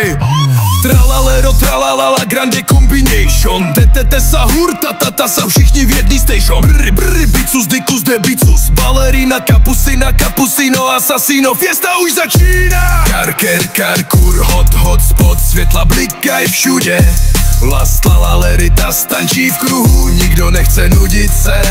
Ej, tralalero, tralalala, grande combination. Tetesa, hurta, tatasa, všichni v jedný station. Brr, brr, bicus, dicus, debicus, balerina, kapusina, kapusino, asasino. Fiesta už začíná. Karker, karkur, hot, hot spot, světla blikají všude. Last, lalerita, stančí v kruhu, nikdo nechce nudit se.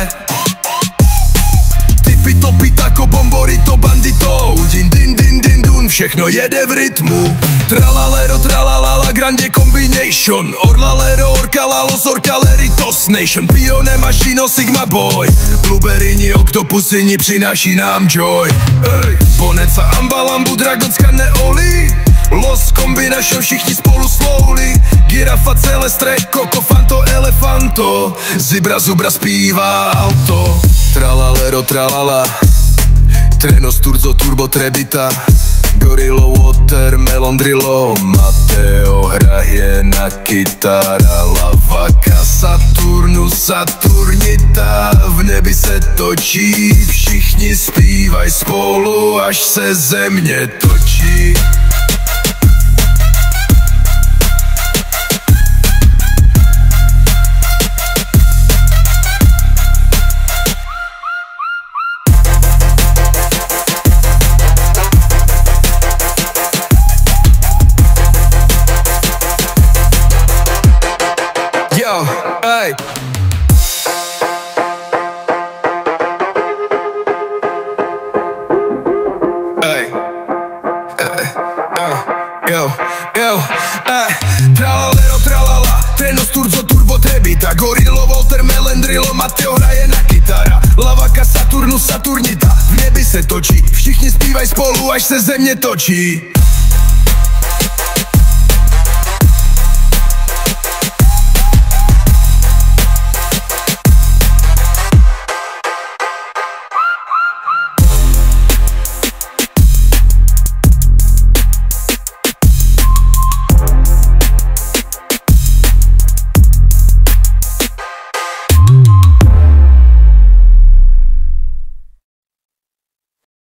Tipy, topy, tako, bomborito, bandito, din, din, din, din, dun, všechno jede v rytmu. Tralalero, tralalala, grande combination. Orlalero, orkalalos, orkaleritos nation. Pione, mašino, sigma boy. Blueberryni, oktopusini, přináší nám joy. Ej, Boneca, ambalambu, dragocka, neoli. Los combination, všichni spolu slowly. Girafa, celestre, koko, fanto, elefanto. Zibra, zubra, zpívá alto. Tralalero, tralala, Treno, Sturzo, Turbo, Trebita, Gorilo, Watermelon, Drillo, Mateo hraje na kytara. Lavaka, Saturnus, Saturnita, v nebi se točí, všichni zpívaj spolu, až se země točí. Yo, ey. Ey. Yo, yo, tralalero, tralala, Treno, Sturzo, Turbo, Trebita, Gorilo, Watermelon, Drillo, Mateo hraje na kytara. Lavaka, Saturnus, Saturnita, v nebi se točí, všichni zpívaj spolu, až se země točí.